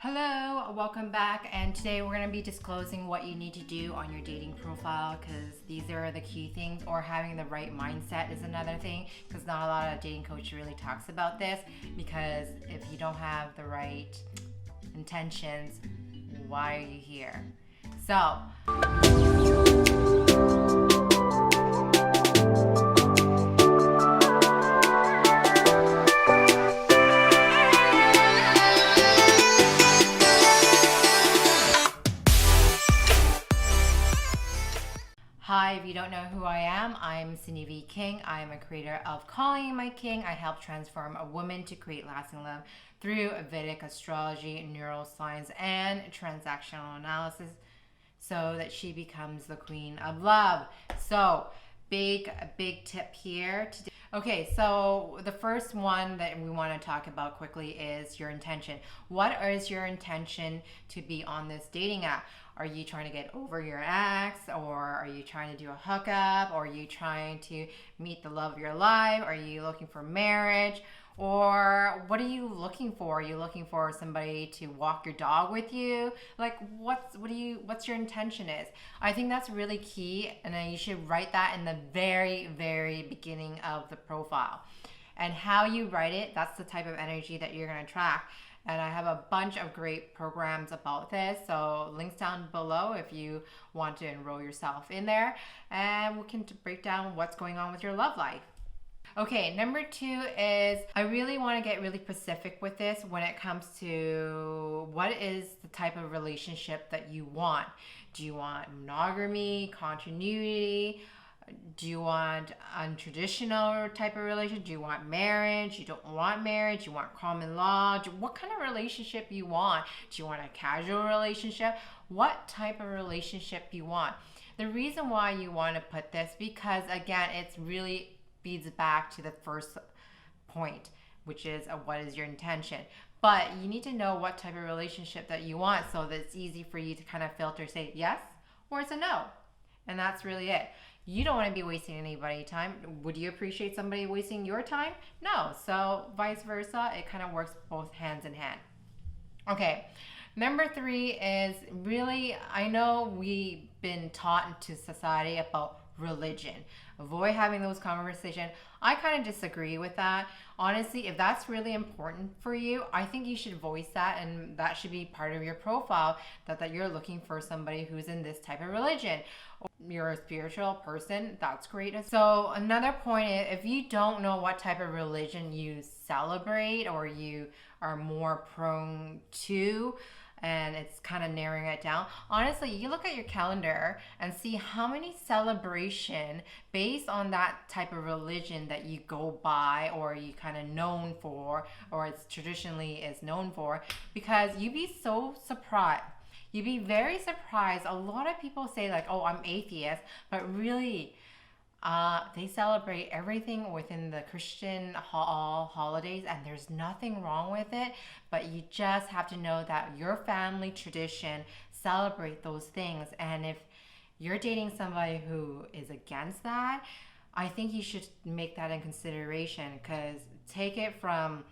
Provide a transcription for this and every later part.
Hello, welcome back, and today we're going to be disclosing what you need to do on your dating profile, because these are the key things. Or having the right mindset is another thing, because not a lot of dating coach really talks about this, because if you don't have the right intentions, why are you here? So hi, if you don't know who I am, I'm Sindy V King. I am a creator of Calling My King. I help transform a woman to create lasting love through Vedic astrology, neuroscience, and transactional analysis so that she becomes the queen of love. So, big tip here today. Okay, so the first one that we want to talk about quickly is your intention. What is your intention to be on this dating app? Are you trying to get over your ex, or are you trying to do a hookup, or are you trying to meet the love of your life? Are you looking for marriage? Or what are you looking for? Are you looking for somebody to walk your dog with you? Like what's your intention is? I think that's really key, and then you should write that in the very beginning of the profile. And how you write it, that's the type of energy that you're going to attract. And I have a bunch of great programs about this, so links down below if you want to enroll yourself in there, and we can break down what's going on with your love life. Okay, number 2 is I really want to get really specific with this when it comes to what is the type of relationship that you want. Do you want monogamy, continuity? Do you want untraditional type of relationship? Do you want marriage? You don't want marriage? You want common law? What kind of relationship you want? Do you want a casual relationship? What type of relationship you want? The reason why you want to put this, because again, it's really feeds back to the first point, which is what is your intention. But you need to know what type of relationship that you want, so that it's easy for you to kind of filter, say yes or it's a no. And that's really it. You don't want to be wasting anybody's time. Would you appreciate somebody wasting your time? No. So vice versa, it kind of works both hands in hand. Okay, number 3 is really, I know we've been taught into society about religion. Avoid having those conversations. I kind of disagree with that. Honestly, if that's really important for you, I think you should voice that, and that should be part of your profile, that you're looking for somebody who's in this type of religion. You're a spiritual person, that's great. So another point is, if you don't know what type of religion you celebrate or you are more prone to, and it's kind of narrowing it down, honestly, you look at your calendar and see how many celebration based on that type of religion that you go by, or you kind of known for, or it's traditionally is known for, because you'd be so surprised. You'd be very surprised. A lot of people say like, oh, I'm atheist, but really they celebrate everything within the Christian holidays, and there's nothing wrong with it, but you just have to know that your family tradition celebrate those things. And if you're dating somebody who is against that, I think you should make that in consideration, because take it from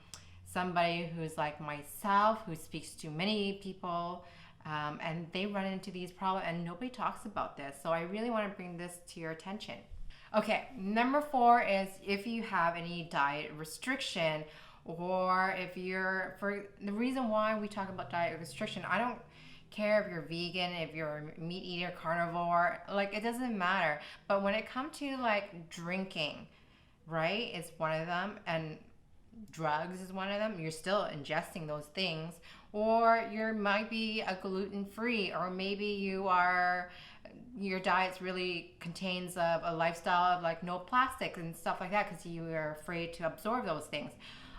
somebody who's like myself, who speaks to many people, and they run into these problems and nobody talks about this. So I really want to bring this to your attention. Okay, number 4 is if you have any diet restriction, or if you're, for the reason why we talk about diet restriction, I don't care if you're vegan, if you're a meat eater, carnivore, like it doesn't matter. But when it comes to like drinking, right, it's one of them, and drugs is one of them. You're still ingesting those things, or you might be a gluten-free, or maybe your diet really contains a lifestyle of like no plastic and stuff like that, because you are afraid to absorb those things.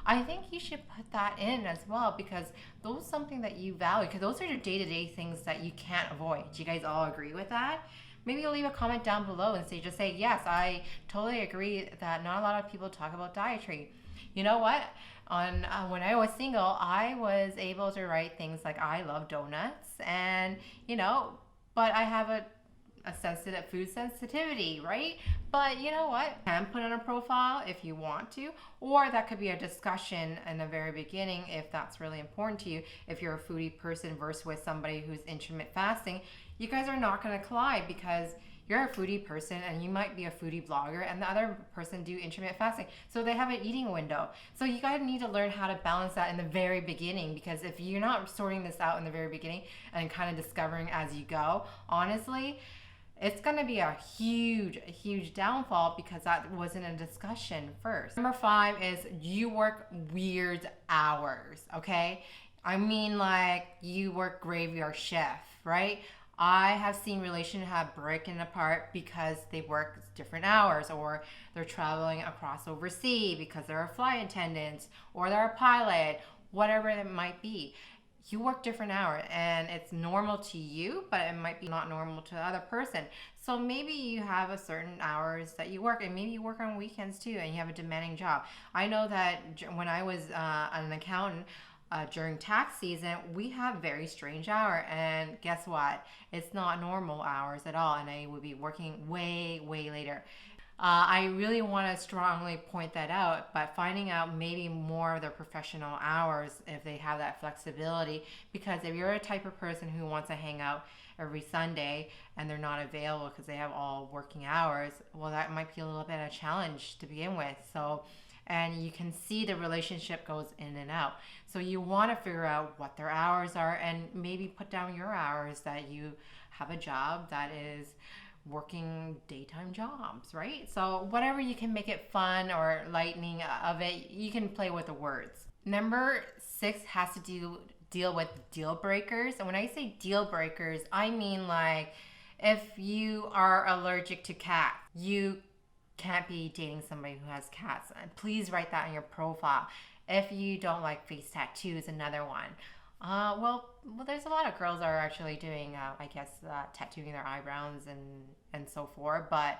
I think you should put that in as well, because those are something that you value, because those are your day-to-day things that you can't avoid. Do you guys all agree with that? Maybe you'll leave a comment down below and just say, yes, I totally agree that not a lot of people talk about dietary. You know what? When I was single, I was able to write things like I love donuts, and but I have a sensitive food sensitivity, right? But you know what? You can put on a profile if you want to, or that could be a discussion in the very beginning if that's really important to you. If you're a foodie person versus with somebody who's intermittent fasting, you guys are not going to collide because you're a foodie person and you might be a foodie blogger and the other person do intermittent fasting. So they have an eating window. So you guys need to learn how to balance that in the very beginning, because if you're not sorting this out in the very beginning and kind of discovering as you go, honestly, it's going to be a huge downfall because that wasn't a discussion first. Number 5 is you work weird hours, okay? I mean, like you work graveyard shift, right? I have seen relationships have broken apart because they work different hours, or they're traveling across overseas because they're a flight attendant or they're a pilot, whatever it might be. You work different hours and it's normal to you, but it might be not normal to the other person. So maybe you have a certain hours that you work, and maybe you work on weekends too and you have a demanding job. I know that when I was an accountant, during tax season, we have very strange hours, and guess what? It's not normal hours at all, and I would be working way later. I really want to strongly point that out, but finding out maybe more of their professional hours if they have that flexibility, because if you're a type of person who wants to hang out every Sunday and they're not available because they have all working hours, well, that might be a little bit of a challenge to begin with. So, and you can see the relationship goes in and out. So you want to figure out what their hours are and maybe put down your hours that you have a job that is working daytime jobs, right? So whatever you can make it fun or lightning of it, you can play with the words. Number 6 has to deal with deal breakers. And when I say deal breakers, I mean like if you are allergic to cats, you can't be dating somebody who has cats. And please write that in your profile. If you don't like face tattoos, another one. Well, there's a lot of girls that are actually doing, tattooing their eyebrows and so forth. But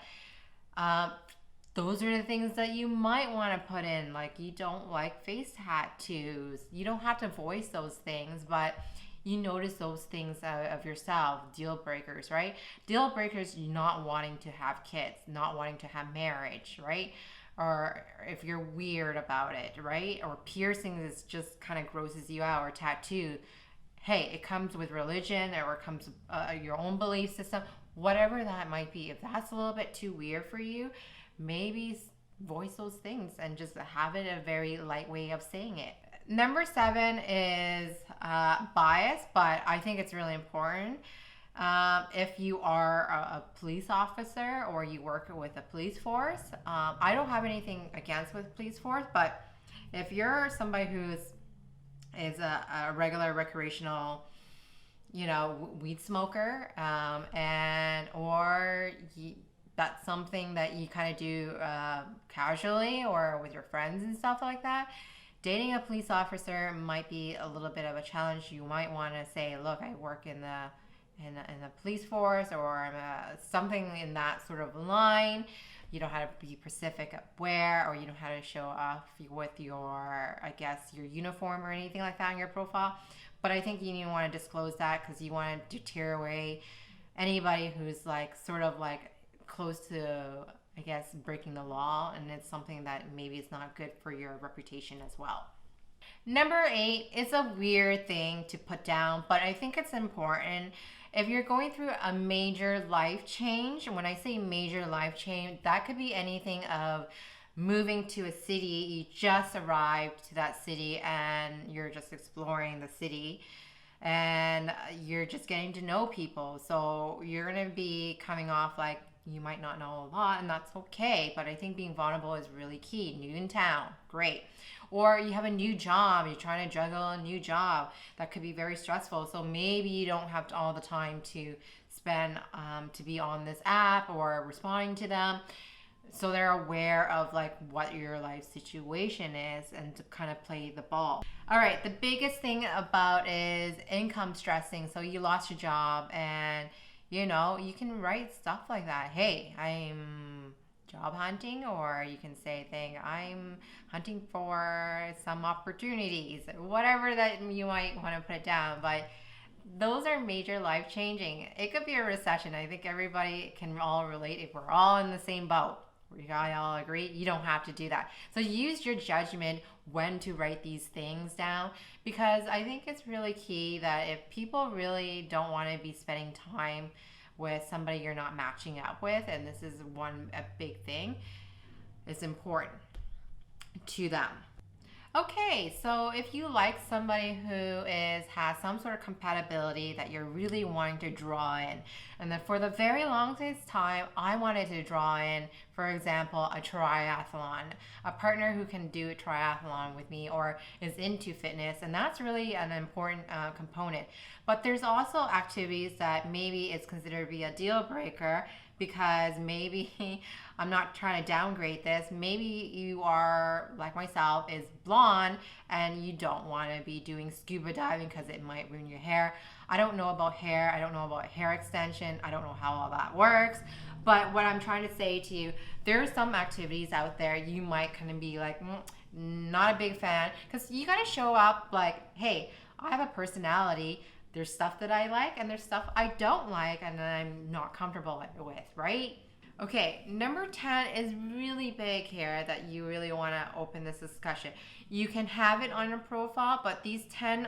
those are the things that you might want to put in. Like, you don't like face tattoos. You don't have to voice those things, but you notice those things of yourself. Deal breakers, right? Deal breakers, not wanting to have kids, not wanting to have marriage, right? Or if you're weird about it, right? Or piercings just kind of grosses you out, or tattoo. Hey, it comes with religion, or it comes your own belief system, whatever that might be. If that's a little bit too weird for you, maybe voice those things and just have it a very light way of saying it. Number 7 is bias, but I think it's really important. If you are a police officer or you work with a police force, I don't have anything against with police force, but if you're somebody is a regular recreational, weed smoker, that's something that you kind of do casually or with your friends and stuff like that, dating a police officer might be a little bit of a challenge. You might want to say, look, I work in the police force, or something in that sort of line. You don't have to be specific of where, or you don't have to show off with your uniform or anything like that on your profile. But I think you want to disclose that because you want to deter away anybody who's like sort of like close to, breaking the law, and it's something that maybe is not good for your reputation as well. Number 8 is a weird thing to put down, but I think it's important. If you're going through a major life change, and when I say major life change, that could be anything of moving to a city, you just arrived to that city and you're just exploring the city and you're just getting to know people. So you're going to be coming off like you might not know a lot, and that's okay. But I think being vulnerable is really key. New in town, great. Or you have a new job, you're trying to juggle a new job. That could be very stressful. So maybe you don't have all the time to spend to be on this app or responding to them. So they're aware of like what your life situation is and to kind of play the ball. All right, the biggest thing about is income stressing. So you lost your job and you can write stuff like that. Hey, I'm job hunting, or you can say I'm hunting for some opportunities, whatever that you might want to put it down. But those are major life changing. It could be a recession. I think everybody can all relate if we're all in the same boat. We all agree. You don't have to do that. So use your judgment when to write these things down, because I think it's really key that if people really don't want to be spending time with somebody you're not matching up with, and this is a big thing, it's important to them. Okay, so if you like somebody who has some sort of compatibility that you're really wanting to draw in, and then for the very longest time, I wanted to draw in, for example, a triathlon, a partner who can do a triathlon with me or is into fitness, and that's really an important component. But there's also activities that maybe it's considered to be a deal breaker, because maybe I'm not trying to downgrade this. Maybe you are, like myself, is blonde and you don't want to be doing scuba diving because it might ruin your hair. I don't know about hair. I don't know about hair extension. I don't know how all that works. But what I'm trying to say to you, there are some activities out there you might kind of be like, not a big fan, because you got to show up like, hey, I have a personality. There's stuff that I like and there's stuff I don't like and I'm not comfortable with, right? Okay, number 10 is really big here that you really want to open this discussion. You can have it on your profile, but these 10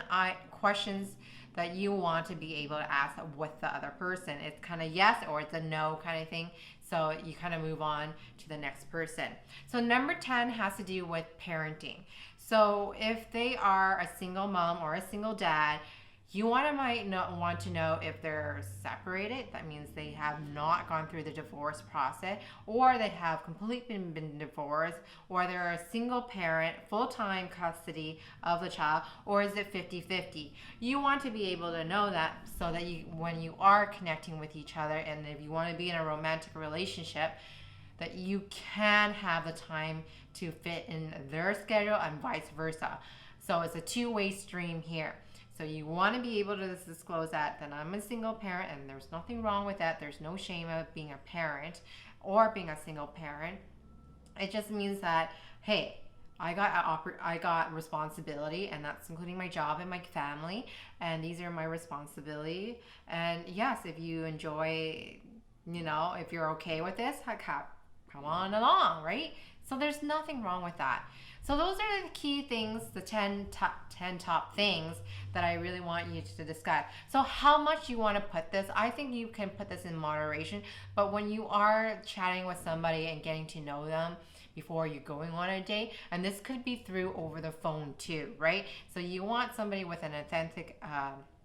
questions that you want to be able to ask with the other person. It's kind of yes or it's a no kind of thing. So you kind of move on to the next person. So number 10 has to do with parenting. So if they are a single mom or a single dad, you might not want to know if they're separated. That means they have not gone through the divorce process, or they have completely been divorced, or they're a single parent, full-time custody of the child, or is it 50-50? You want to be able to know that so that when you are connecting with each other, and if you want to be in a romantic relationship, that you can have the time to fit in their schedule and vice versa. So it's a two-way stream here. So you want to be able to disclose that I'm a single parent, and there's nothing wrong with that. There's no shame of being a parent or being a single parent. It just means that, hey, I got responsibility, and that's including my job and my family, and these are my responsibility. And yes, if you enjoy, if you're okay with this, come on along, right? So there's nothing wrong with that. So those are the key things, the 10 top things that I really want you to discuss. So how much you want to put this, I think you can put this in moderation, but when you are chatting with somebody and getting to know them before you're going on a date, and this could be through over the phone too, right? So you want somebody with an authentic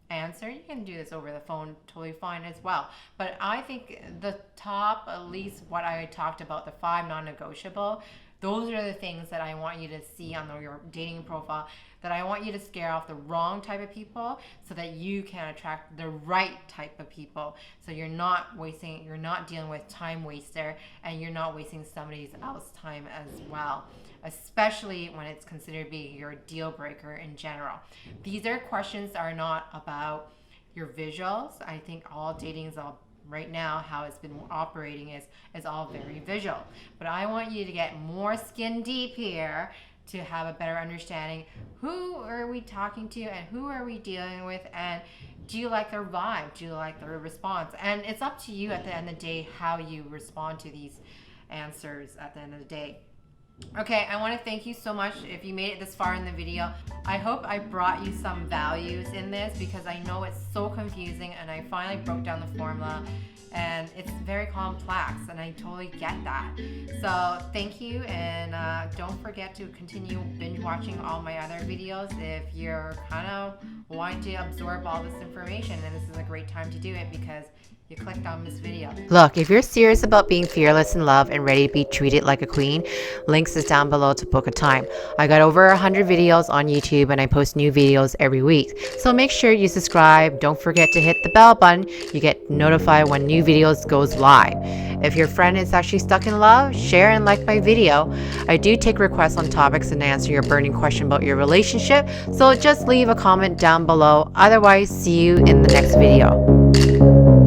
answer. You can do this over the phone, totally fine as well. But I think the top, at least what I talked about, the 5 non-negotiable, those are the things that I want you to see on your dating profile, that I want you to scare off the wrong type of people so that you can attract the right type of people. So you're not dealing with time waster, and you're not wasting somebody else's time as well, especially when it's considered to be your deal breaker in general. These questions are not about your visuals. I think all dating is all right now, how it's been operating is all very visual. But I want you to get more skin deep here to have a better understanding. Who are we talking to and who are we dealing with, and do you like their vibe? Do you like their response? And it's up to you at the end of the day how you respond to these answers at the end of the day. Okay, I want to thank you so much if you made it this far in the video. I hope I brought you some values in this, because I know it's so confusing, and I finally broke down the formula, and it's very complex, and I totally get that. So thank you, and don't forget to continue binge watching all my other videos if you're kind of wanting to absorb all this information, and this is a great time to do it because you clicked on this video. Look, if you're serious about being fearless in love and ready to be treated like a queen, links is down below to book a time. I got over 100 videos on YouTube, and I post new videos every week. So make sure you subscribe. Don't forget to hit the bell button. You get notified when new videos goes live. If your friend is actually stuck in love, share and like my video. I do take requests on topics and answer your burning question about your relationship. So just leave a comment down below. Otherwise, see you in the next video.